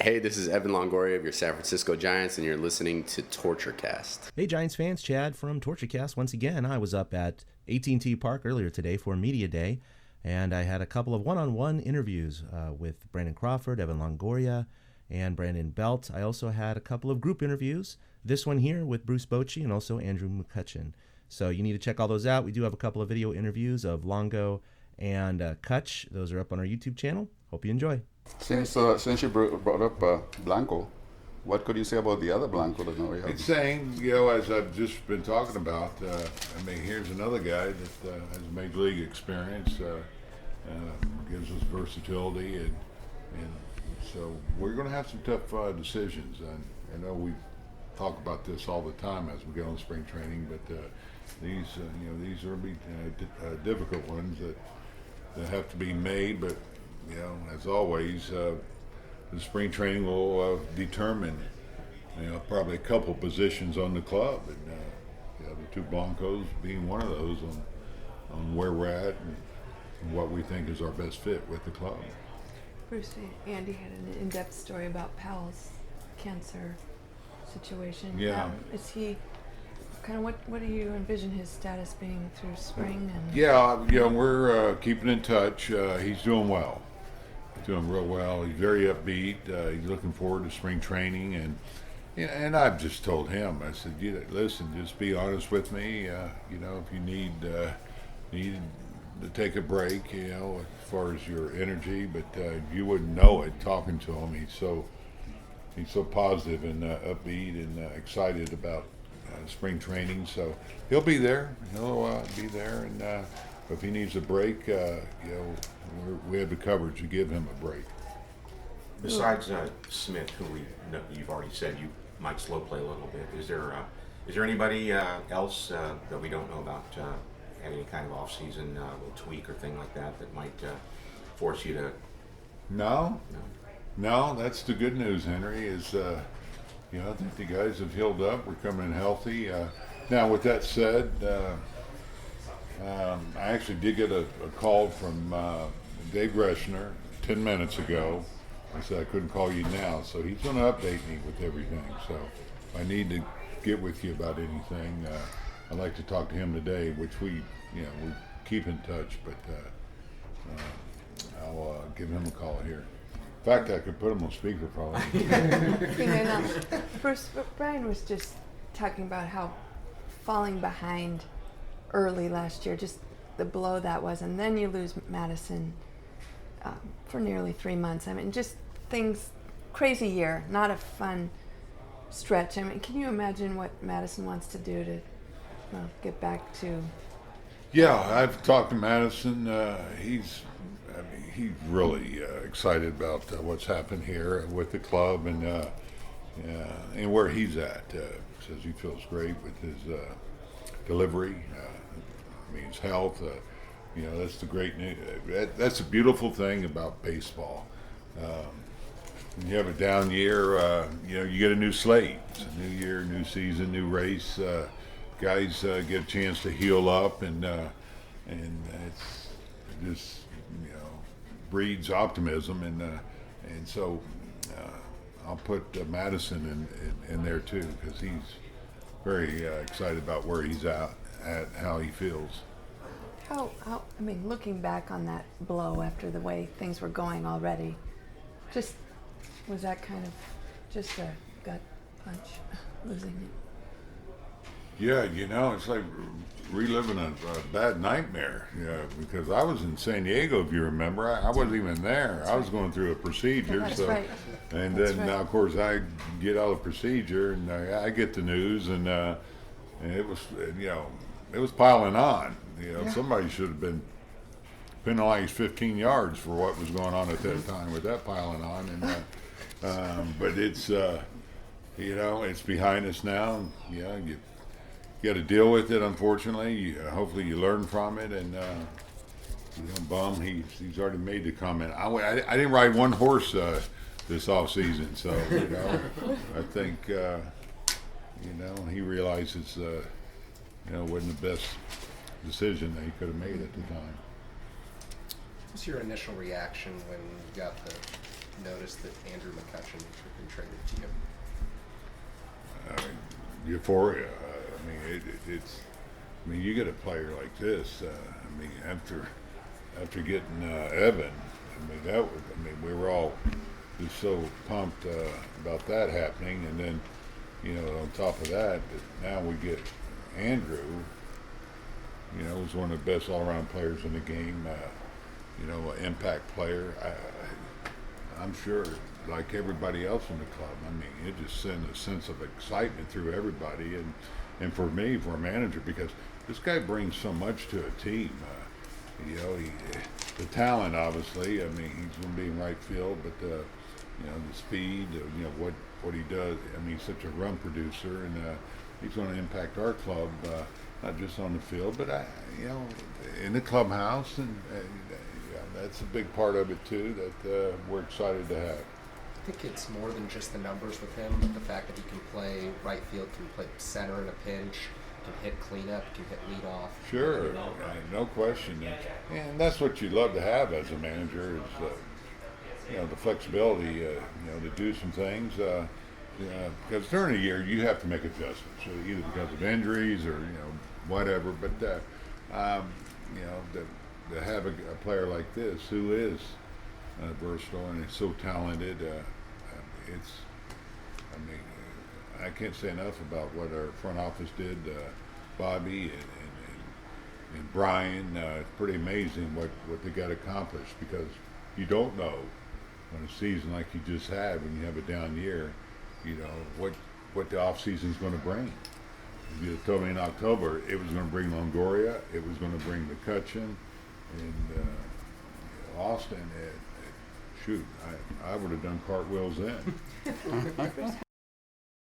Hey, this is Evan Longoria of your San Francisco Giants, and you're listening to TortureCast. Hey, Giants fans, Chad from TortureCast. Once again, I was up at AT&T Park earlier today for Media Day, and I had a couple of one-on-one interviews with Brandon Crawford, Evan Longoria, and Brandon Belt. I also had a couple of group interviews, this one here with Bruce Bochy and also Andrew McCutchen. So you need to check all those out. We do have a couple of video interviews of Longo and Kutch. Those are up on our YouTube channel. Hope you enjoy. Since you brought up Blanco, what could you say about the other Blanco that now we have? It's saying, as I've just been talking about, here's another guy that has major league experience, gives us versatility, and so we're going to have some tough decisions. And I know we talk about this all the time as we go on spring training, but these are be difficult ones that have to be made, but. As always, the spring training will determine, probably a couple positions on the club, and the two Blancos being one of those on where we're at and what we think is our best fit with the club. Bruce, Andy had an in-depth story about Powell's cancer situation. Yeah. Is he kind of what do you envision his status being through spring? And we're keeping in touch. He's doing well. Doing real well. He's very upbeat. He's looking forward to spring training, and I've just told him. I said, listen, just be honest with me. If you need to take a break, as far as your energy, but you wouldn't know it talking to him. He's so positive and upbeat and excited about spring training. So he'll be there. He'll be there, and if he needs a break, we have the coverage to give him a break. Besides Smith, who you've already said you might slow play a little bit, is there anybody else that we don't know about at any kind of off-season little tweak or thing like that might force you to? No, that's the good news, Henry. Is I think the guys have healed up. We're coming in healthy. Now, with that said. I actually did get a call from Dave Reschner 10 minutes ago. I said I couldn't call you now, so he's going to update me with everything. So if I need to get with you about anything, I'd like to talk to him today, which we keep in touch, but I'll give him a call here. In fact, I could put him on speaker probably. Bruce, Brian was just talking about how falling behind early last year, just the blow that was, and then you lose Madison for nearly 3 months. I mean, just things, crazy year, not a fun stretch. I mean, can you imagine what Madison wants to do to get back to? Yeah, I've talked to Madison. He's really excited about what's happened here with the club and where he's at. Says he feels great with his delivery. His health. That's the great news. That's a beautiful thing about baseball. When you have a down year, you get a new slate. It's a new year, new season, new race. Guys get a chance to heal up, and it's just breeds optimism, and so I'll put Madison in there too, because he's very excited about where he's at how he feels. Looking back on that blow after the way things were going already, was that kind of just a gut punch, losing it? Yeah, it's like reliving a bad nightmare. Because I was in San Diego, if you remember. I wasn't even there. I was going through a procedure. That's right. And then, now, of course, I get out of the procedure, and I get the news, and it was piling on. Somebody should have been penalized 15 yards for what was going on at that time with that piling on. And but it's it's behind us now. You got to deal with it. Unfortunately, hopefully you learn from it. And Bum, he's already made the comment. I didn't ride one horse this off season, so I think he realizes wasn't the best decision that he could have made at the time. What was your initial reaction when you got the noticed that Andrew McCutchen had been traded to you? Euphoria. I mean, it's. I mean, you get a player like this. I mean, after getting Evan, I mean that was. I mean, we were all just so pumped about that happening, and then, you know, on top of that, now we get Andrew. You know, who's one of the best all-around players in the game. You know, an impact player. I'm sure, like everybody else in the club, I mean, it just sent a sense of excitement through everybody, and for me, for a manager, because this guy brings so much to a team. You know, the talent, obviously. I mean, he's going to be in right field, but you know, the speed, you know, what he does. I mean, he's such a run producer, and he's going to impact our club, not just on the field, but you know, in the clubhouse, and yeah, that's a big part of it too. That we're excited to have. I think it's more than just the numbers with him, but the fact that he can play right field, can play center in a pinch, can hit cleanup, can hit leadoff. Sure, no question. And that's what you love to have as a manager is, you know, the flexibility, you know, to do some things. Because during the year you have to make adjustments, either because of injuries or, you know, whatever. But you know, to have a player like this who is versatile and is so talented, it's. I mean, I can't say enough about what our front office did, Bobby and Brian. It's pretty amazing what they got accomplished, because you don't know on a season like you just had, when you have a down year, you know, what the off season is going to bring. If you told me in October it was going to bring Longoria, it was going to bring McCutchen, and Austin. Shoot, I would have done cartwheels then.